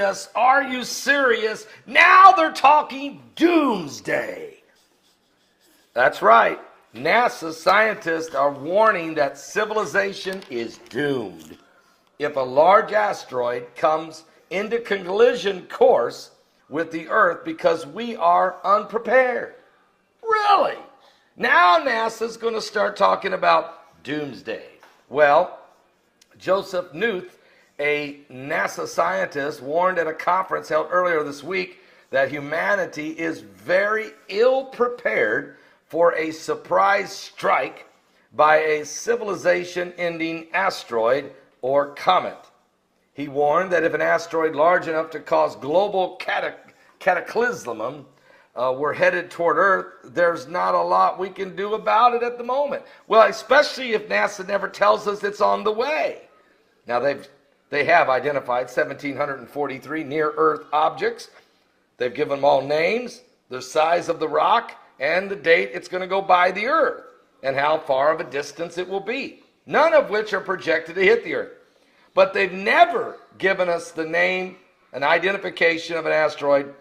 serious? Are you serious? Now they're talking doomsday. That's right. NASA scientists are warning that civilization is doomed if a large asteroid comes into collision course with the Earth because we are unprepared. Really? Now NASA's going to start talking about doomsday. Well, Joseph Knuth, a NASA scientist, warned at a conference held earlier this week that humanity is very ill prepared for a surprise strike by a civilization-ending asteroid or comet. He warned that if an asteroid large enough to cause global cataclysm were headed toward Earth, there's not a lot we can do about it at the moment. Well, especially if NASA never tells us it's on the way. Now, they have identified 1,743 near-Earth objects. They've given them all names, the size of the rock, and the date it's going to go by the Earth, and how far of a distance it will be. None of which are projected to hit the Earth. But they've never given us the name, an identification of an asteroid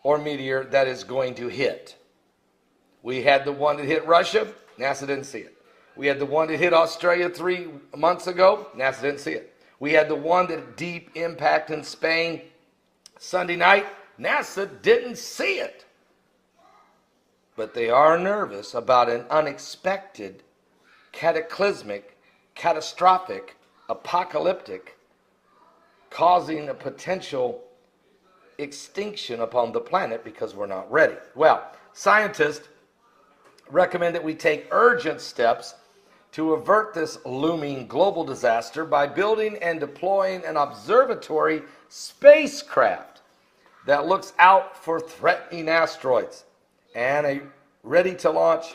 or meteor that is going to hit. We had the one that hit Russia, NASA didn't see it. We had the one that hit Australia 3 months ago, NASA didn't see it. We had the one that deep impact in Spain Sunday night, NASA didn't see it. But they are nervous about an unexpected, cataclysmic, catastrophic, apocalyptic, causing a potential extinction upon the planet because we're not ready. Well, scientists recommend that we take urgent steps to avert this looming global disaster by building and deploying an observatory spacecraft that looks out for threatening asteroids and a ready-to-launch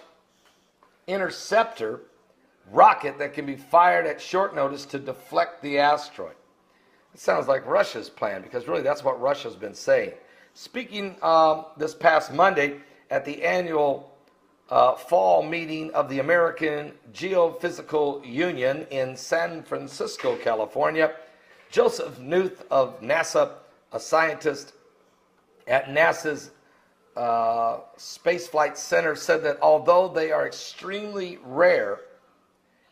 interceptor rocket that can be fired at short notice to deflect the asteroid. It sounds like Russia's plan, because really that's what Russia's been saying. Speaking this past Monday at the annual fall meeting of the American Geophysical Union in San Francisco, California, Joseph Knuth of NASA, a scientist at NASA's Space Flight Center, said that although they are extremely rare,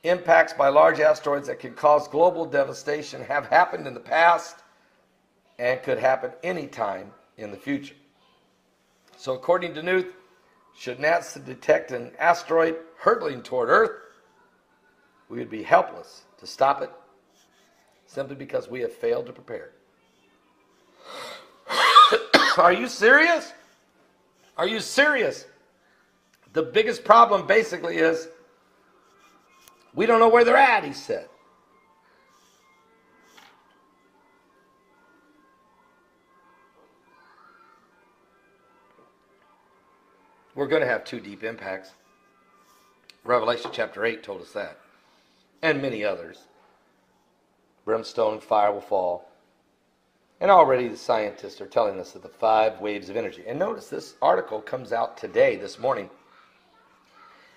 impacts by large asteroids that can cause global devastation have happened in the past and could happen anytime in the future. So according to Knuth, should NASA detect an asteroid hurtling toward Earth, we would be helpless to stop it simply because we have failed to prepare. Are you serious? Are you serious? The biggest problem basically is we don't know where they're at, he said. We're going to have 2 deep impacts. Revelation chapter 8 told us that. And many others. Brimstone and fire will fall. And already the scientists are telling us that the 5 waves of energy. And notice this article comes out today, this morning,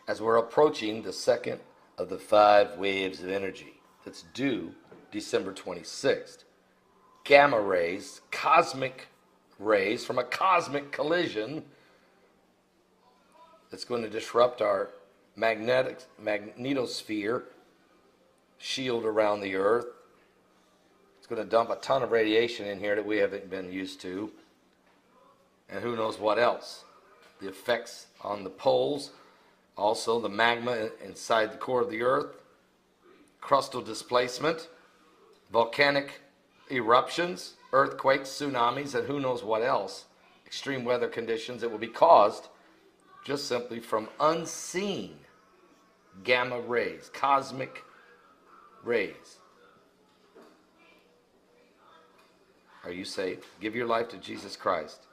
as we're approaching the second of the 5 waves of energy that's due December 26th. Gamma rays, cosmic rays from a cosmic collision that's going to disrupt our magnetosphere shield around the Earth. It's going to dump a ton of radiation in here that we haven't been used to. And who knows what else. The effects on the poles, also the magma inside the core of the Earth, crustal displacement, volcanic eruptions, earthquakes, tsunamis, and who knows what else. Extreme weather conditions that will be caused just simply from unseen gamma rays, cosmic rays. Are you saved? Give your life to Jesus Christ.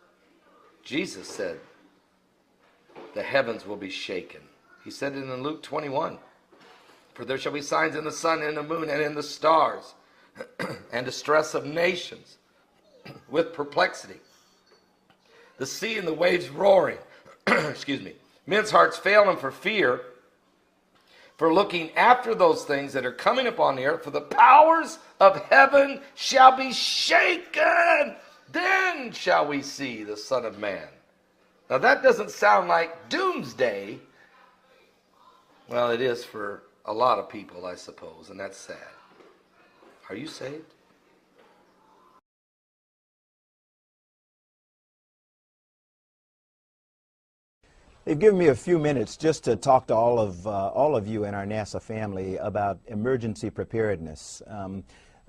Jesus said the heavens will be shaken. He said it in Luke 21. For there shall be signs in the sun, and the moon, and in the stars, and distress of nations with perplexity. The sea and the waves roaring. Excuse me. Men's hearts fail them for fear, for looking after those things that are coming upon the earth, for the powers of heaven shall be shaken. then shall we see the Son of Man. Now that doesn't sound like doomsday. Well, it is for a lot of people, I suppose, and that's sad. Are you saved? They've given me a few minutes just to talk to all of you in our NASA family about emergency preparedness.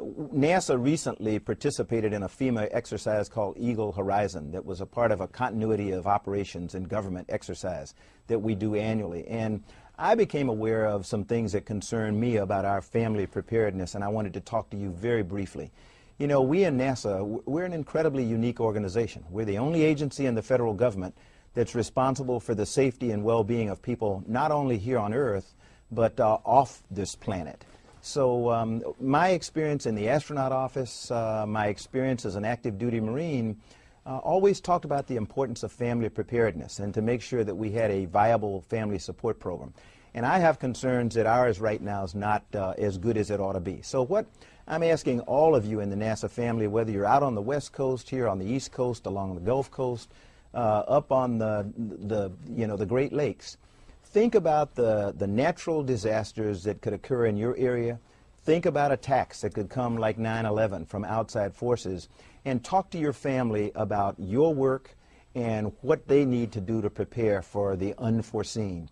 NASA recently participated in a FEMA exercise called Eagle Horizon that was a part of a continuity of operations and government exercise that we do annually. And I became aware of some things that concern me about our family preparedness, and I wanted to talk to you very briefly. You know, we in NASA, we're an incredibly unique organization. We're the only agency in the federal government that's responsible for the safety and well-being of people not only here on Earth, but off this planet. So my experience in the astronaut office, my experience as an active duty Marine, always talked about the importance of family preparedness and to make sure that we had a viable family support program. And I have concerns that ours right now is not as good as it ought to be. So what I'm asking all of you in the NASA family, whether you're out on the West Coast, here on the East Coast, along the Gulf Coast, up on the Great Lakes, think about the natural disasters that could occur in your area. Think about attacks that could come like 9/11 from outside forces, and talk to your family about your work and what they need to do to prepare for the unforeseen.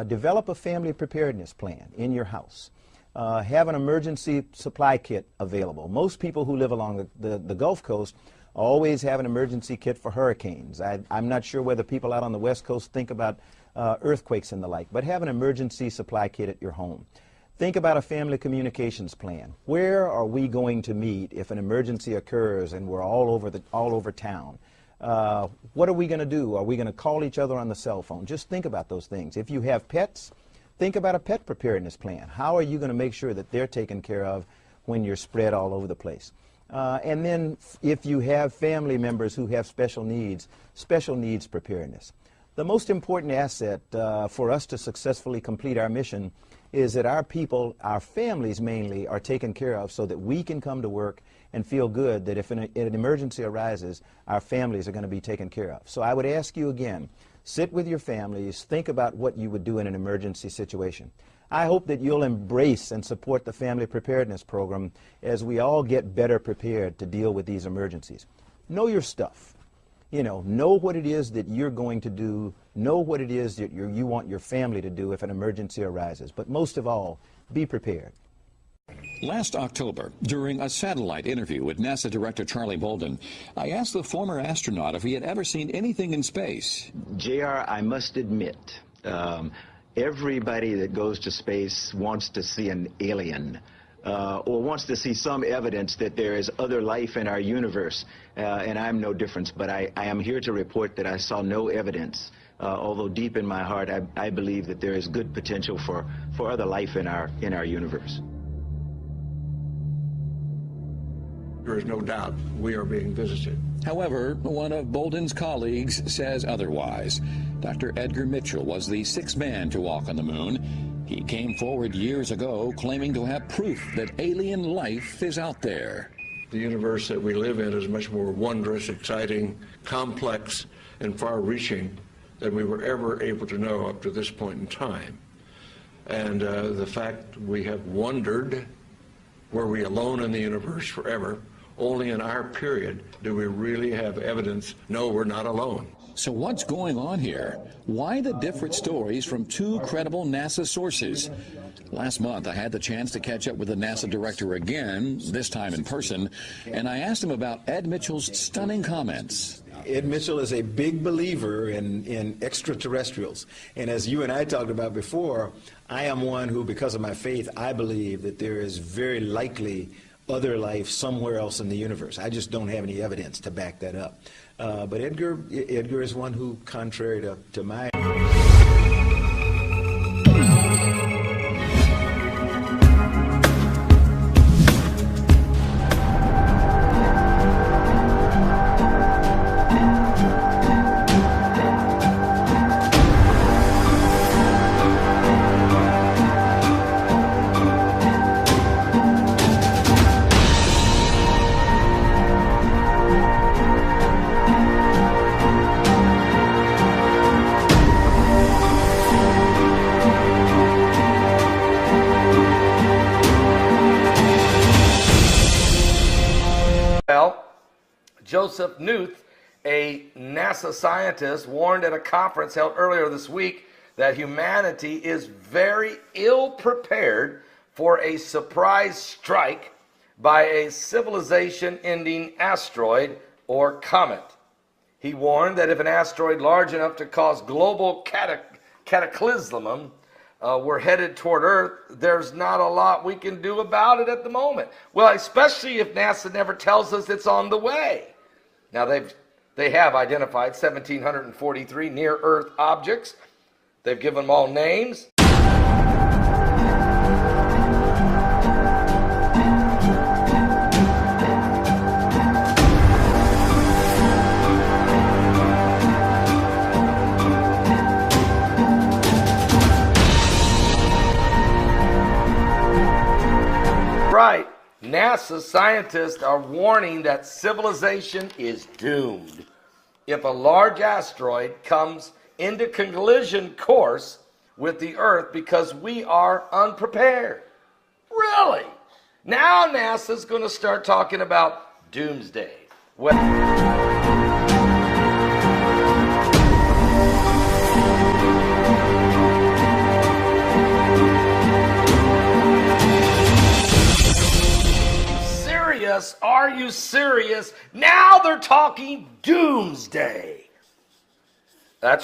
Develop a family preparedness plan in your house. Have an emergency supply kit available. Most people who live along the Gulf Coast always have an emergency kit for hurricanes. I'm not sure whether people out on the West Coast think about earthquakes and the like, but have an emergency supply kit at your home. Think about a family communications plan. Where are we going to meet if an emergency occurs and we're all over town? What are we going to do? Are we going to call each other on the cell phone? Just think about those things. If you have pets, think about a pet preparedness plan. How are you going to make sure that they're taken care of when you're spread all over the place? And then if you have family members who have special needs preparedness. The most important asset for us to successfully complete our mission is that our people, our families mainly, are taken care of so that we can come to work and feel good that if an emergency arises, our families are going to be taken care of. So I would ask you again, sit with your families, think about what you would do in an emergency situation. I hope that you'll embrace and support the Family Preparedness Program as we all get better prepared to deal with these emergencies. Know your stuff. Know what it is that you're going to do. Know what it is that you want your family to do if an emergency arises. But most of all, be prepared. Last October, during a satellite interview with NASA Director Charlie Bolden, I asked the former astronaut if he had ever seen anything in space. JR, I must admit, everybody that goes to space wants to see an alien. Or wants to see some evidence that there is other life in our universe, and I'm no different. But I am here to report that I saw no evidence, although deep in my heart I believe that there is good potential for other life in our universe. There is no doubt we are being visited. However, one of Bolden's colleagues says otherwise. Dr. Edgar Mitchell was the sixth man to walk on the moon. He came forward years ago claiming to have proof that alien life is out there. The universe that we live in is much more wondrous, exciting, complex, and far-reaching than we were ever able to know up to this point in time. And the fact we have wondered, were we alone in the universe forever? Only in our period do we really have evidence, no, we're not alone. So what's going on here? Why the different stories from two credible NASA sources? Last month, I had the chance to catch up with the NASA director again, this time in person, and I asked him about Ed Mitchell's stunning comments. Ed Mitchell is a big believer in extraterrestrials. And as you and I talked about before, I am one who, because of my faith, I believe that there is very likely other life somewhere else in the universe. I just don't have any evidence to back that up. But Edgar is one who, contrary to my... Well, Joseph Knuth, a NASA scientist, warned at a conference held earlier this week that humanity is very ill prepared for a surprise strike by a civilization-ending asteroid or comet. He warned that if an asteroid large enough to cause global cataclysm were headed toward Earth, there's not a lot we can do about it at the moment. Well, especially if NASA never tells us it's on the way. Now, they have identified 1,743 near-Earth objects. They've given them all names. Right. NASA scientists are warning that civilization is doomed if a large asteroid comes into collision course with the Earth because we are unprepared. Really? Now NASA's going to start talking about doomsday. Well, are you serious? Now they're talking doomsday. That's